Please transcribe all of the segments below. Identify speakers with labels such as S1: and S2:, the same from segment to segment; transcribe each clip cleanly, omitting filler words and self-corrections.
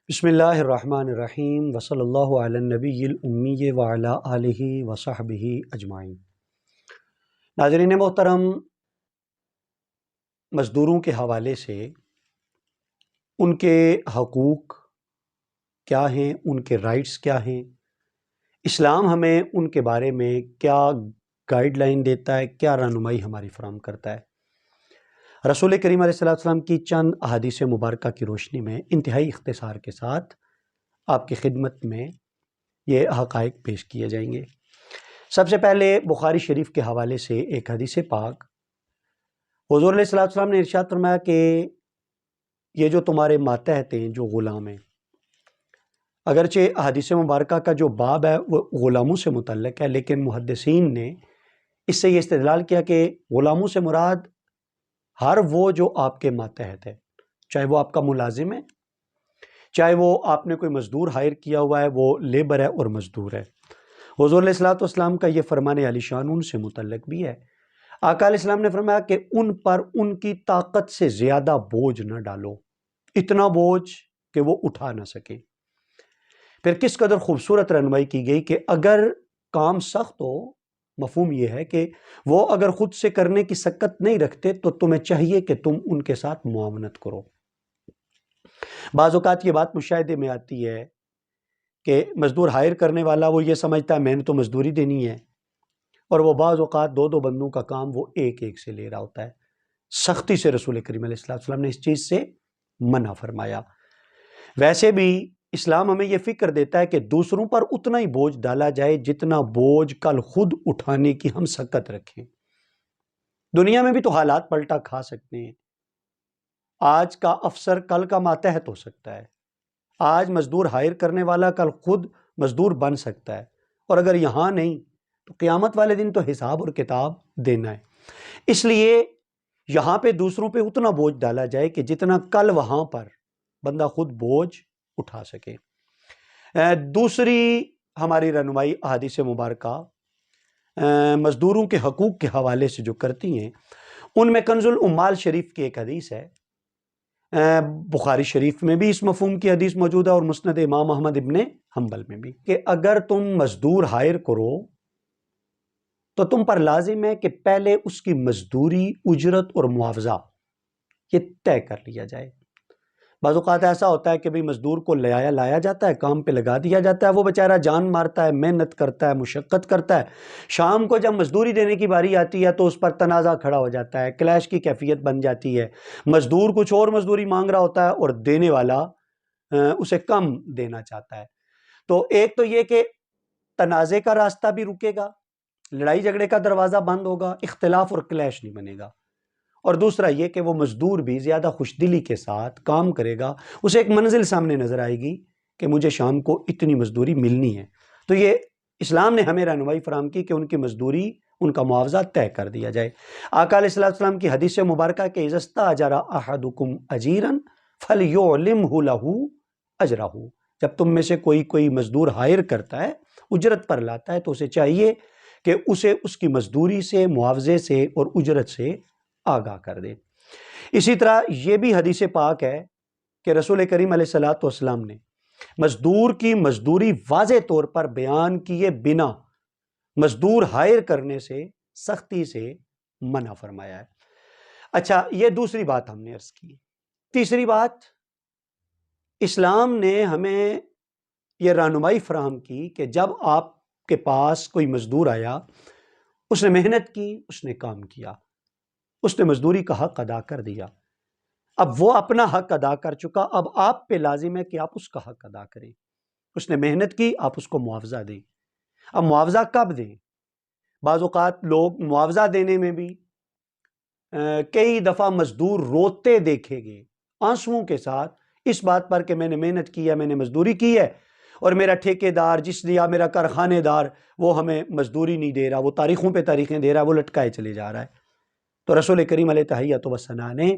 S1: بسم اللہ الرحمن الرحیم وصلی اللہ علی النبی الامی وعلی آلہ وصحبہ اجمعین۔ ناظرین محترم، مزدوروں کے حوالے سے ان کے حقوق کیا ہیں، ان کے رائٹس کیا ہیں، اسلام ہمیں ان کے بارے میں کیا گائیڈ لائن دیتا ہے، کیا رہنمائی ہماری فراہم کرتا ہے۔ رسول کریم علیہ السلام کی چند احادیث مبارکہ کی روشنی میں انتہائی اختصار کے ساتھ آپ کی خدمت میں یہ حقائق پیش کیے جائیں گے۔ سب سے پہلے بخاری شریف کے حوالے سے ایک حدیث پاک، حضور علیہ السلام نے ارشاد فرمایا کہ یہ جو تمہارے ماتحت ہیں، جو غلام ہیں، اگرچہ حدیث مبارکہ کا جو باب ہے وہ غلاموں سے متعلق ہے، لیکن محدثین نے اس سے یہ استدلال کیا کہ غلاموں سے مراد ہر وہ جو آپ کے ماتحت ہے، چاہے وہ آپ کا ملازم ہے، چاہے وہ آپ نے کوئی مزدور ہائر کیا ہوا ہے، وہ لیبر ہے اور مزدور ہے۔ حضور علیہ السلام کا یہ فرمان عالی شان ان سے متعلق بھی ہے۔ آقا علیہ السلام نے فرمایا کہ ان پر ان کی طاقت سے زیادہ بوجھ نہ ڈالو، اتنا بوجھ کہ وہ اٹھا نہ سکیں۔ پھر کس قدر خوبصورت رہنمائی کی گئی کہ اگر کام سخت ہو، مفہوم یہ ہے کہ وہ اگر خود سے کرنے کی سکت نہیں رکھتے تو تمہیں چاہیے کہ تم ان کے ساتھ معاونت کرو۔ بعض اوقات یہ بات مشاہدے میں آتی ہے کہ مزدور ہائر کرنے والا وہ یہ سمجھتا ہے میں نے تو مزدوری دینی ہے، اور وہ بعض اوقات دو دو بندوں کا کام وہ ایک ایک سے لے رہا ہوتا ہے۔ سختی سے رسول کریم علیہ السلام نے اس چیز سے منع فرمایا۔ ویسے بھی اسلام ہمیں یہ فکر دیتا ہے کہ دوسروں پر اتنا ہی بوجھ ڈالا جائے جتنا بوجھ کل خود اٹھانے کی ہم سکت رکھیں۔ دنیا میں بھی تو حالات پلٹا کھا سکتے ہیں۔ آج کا افسر کل کا ماتحت ہو سکتا ہے، آج مزدور ہائر کرنے والا کل خود مزدور بن سکتا ہے، اور اگر یہاں نہیں تو قیامت والے دن تو حساب اور کتاب دینا ہے۔ اس لیے یہاں پہ دوسروں پہ اتنا بوجھ ڈالا جائے کہ جتنا کل وہاں پر بندہ خود بوجھ اٹھا سکے۔ دوسری ہماری رہنمائی احادیث مبارکہ مزدوروں کے حقوق کے حوالے سے جو کرتی ہیں، ان میں کنز العمال شریف کی ایک حدیث ہے۔ بخاری شریف میں بھی اس مفہوم کی حدیث موجود ہے، اور مسند امام احمد ابن حنبل میں بھی، کہ اگر تم مزدور ہائر کرو تو تم پر لازم ہے کہ پہلے اس کی مزدوری، اجرت اور معاوضہ یہ طے کر لیا جائے۔ بعض اوقات ایسا ہوتا ہے کہ بھئی مزدور کو لایا جاتا ہے، کام پہ لگا دیا جاتا ہے، وہ بیچارہ جان مارتا ہے، محنت کرتا ہے، مشقت کرتا ہے، شام کو جب مزدوری دینے کی باری آتی ہے تو اس پر تنازع کھڑا ہو جاتا ہے، کلیش کی کیفیت بن جاتی ہے، مزدور کچھ اور مزدوری مانگ رہا ہوتا ہے اور دینے والا اسے کم دینا چاہتا ہے۔ تو ایک تو یہ کہ تنازع کا راستہ بھی رکے گا، لڑائی جھگڑے کا دروازہ بند ہوگا، اختلاف اور کلیش نہیں بنے گا، اور دوسرا یہ کہ وہ مزدور بھی زیادہ خوش دلی کے ساتھ کام کرے گا، اسے ایک منزل سامنے نظر آئے گی کہ مجھے شام کو اتنی مزدوری ملنی ہے۔ تو یہ اسلام نے ہمیں رہنمائی فراہم کی کہ ان کی مزدوری، ان کا معاوضہ طے کر دیا جائے۔ آقا علیہ السلام کی حدیث مبارکہ کہ اذا استاجر احدکم اجیرا فلیعلمہ لہ اجرہ، جب تم میں سے کوئی مزدور ہائر کرتا ہے، اجرت پر لاتا ہے، تو اسے چاہیے کہ اسے اس کی مزدوری سے، معاوضے سے اور اجرت سے آگاہ کر دے۔ اسی طرح یہ بھی حدیث پاک ہے کہ رسول کریم علیہ السلام نے مزدور کی مزدوری واضح طور پر بیان کیے بنا مزدور ہائر کرنے سے سختی سے منع فرمایا ہے۔ اچھا، یہ دوسری بات ہم نے عرض کی۔ تیسری بات، اسلام نے ہمیں یہ رہنمائی فراہم کی کہ جب آپ کے پاس کوئی مزدور آیا، اس نے محنت کی، اس نے کام کیا، اس نے مزدوری کا حق ادا کر دیا، اب وہ اپنا حق ادا کر چکا، اب آپ پہ لازم ہے کہ آپ اس کا حق ادا کریں۔ اس نے محنت کی، آپ اس کو معاوضہ دیں۔ اب معاوضہ کب دیں؟ بعض اوقات لوگ معاوضہ دینے میں بھی کئی دفعہ مزدور روتے دیکھے گئے آنسوؤں کے ساتھ، اس بات پر کہ میں نے محنت کی ہے، میں نے مزدوری کی ہے، اور میرا ٹھیکیدار یا میرا کارخانے دار وہ ہمیں مزدوری نہیں دے رہا، وہ تاریخوں پہ تاریخیں دے رہا ہے، وہ لٹکائے چلے جا رہا ہے۔ تو رسول کریم علیہ تحیۃ وثناء نے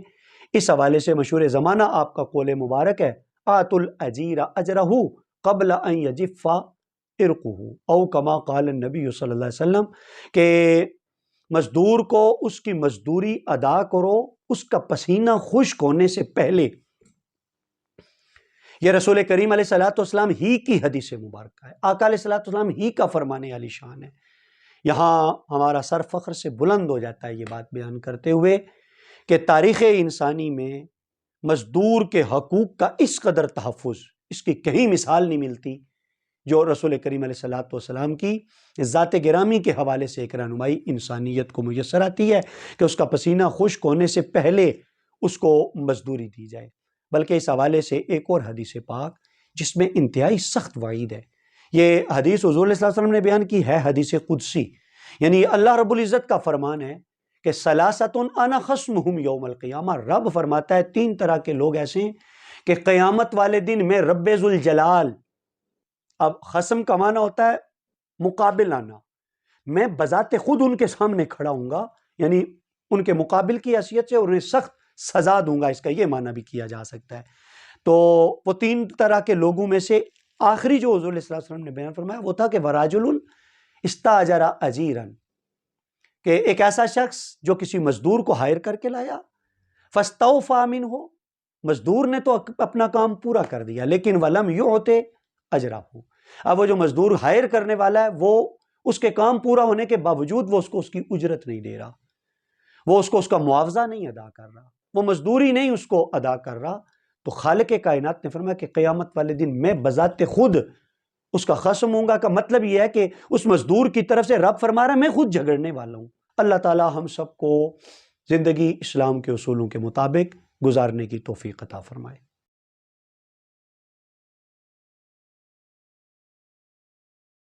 S1: اس حوالے سے مشہور زمانہ آپ کا قول مبارک ہے، آت الاجیر اجرہ قبل ان یجف عرقہ، او کما قال النبی صلی اللہ علیہ وسلم، کہ مزدور کو اس کی مزدوری ادا کرو اس کا پسینہ خشک ہونے سے پہلے۔ یہ رسول کریم علیہ الصلوۃ والسلام ہی کی حدیث مبارکہ ہے، آقا علیہ الصلوۃ والسلام ہی کا فرمان علی شان ہے۔ یہاں ہمارا سر فخر سے بلند ہو جاتا ہے یہ بات بیان کرتے ہوئے کہ تاریخ انسانی میں مزدور کے حقوق کا اس قدر تحفظ، اس کی کہیں مثال نہیں ملتی جو رسول کریم علیہ الصلوۃ والسلام کی ذات گرامی کے حوالے سے ایک رہنمائی انسانیت کو میسر آتی ہے کہ اس کا پسینہ خشک ہونے سے پہلے اس کو مزدوری دی جائے۔ بلکہ اس حوالے سے ایک اور حدیث پاک جس میں انتہائی سخت وعید ہے، یہ حدیث حضور صلی اللہ علیہ وسلم نے بیان کی ہے، حدیث قدسی، یعنی اللہ رب العزت کا فرمان ہے کہ ثلاثۃ انا خصمہم یوم القیامہ، رب فرماتا ہے 3 طرح کے لوگ ایسے ہیں کہ قیامت والے دن میں رب ذوالجلال، اب خصم کا معنی ہوتا ہے مقابل آنا، میں بذات خود ان کے سامنے کھڑا ہوں گا، یعنی ان کے مقابل کی حیثیت سے، اور انہیں سخت سزا دوں گا، اس کا یہ معنی بھی کیا جا سکتا ہے۔ تو وہ 3 طرح کے لوگوں میں سے آخری جو حضور صلی اللہ علیہ وسلم نے بیان فرمایا وہ تھا کہ وراجل استاجر اجیرا، کہ ایک ایسا شخص جو کسی مزدور کو ہائر کر کے لایا، فاستوفی منہ، مزدور نے تو اپنا کام پورا کر دیا لیکن ولم یعط اجرہ، اب وہ جو مزدور ہائر کرنے والا ہے وہ اس کے کام پورا ہونے کے باوجود وہ اس کو اس کی اجرت نہیں دے رہا، وہ اس کو اس کا معاوضہ نہیں ادا کر رہا، وہ مزدوری نہیں اس کو ادا کر رہا، تو خالق کائنات نے فرمایا کہ قیامت والے دن میں بذات خود اس کا خصم ہوں گا، کا مطلب یہ ہے کہ اس مزدور کی طرف سے رب فرما رہا ہے میں خود جھگڑنے والا ہوں۔ اللہ تعالی ہم سب کو زندگی اسلام کے اصولوں کے مطابق گزارنے کی توفیق عطا فرمائے۔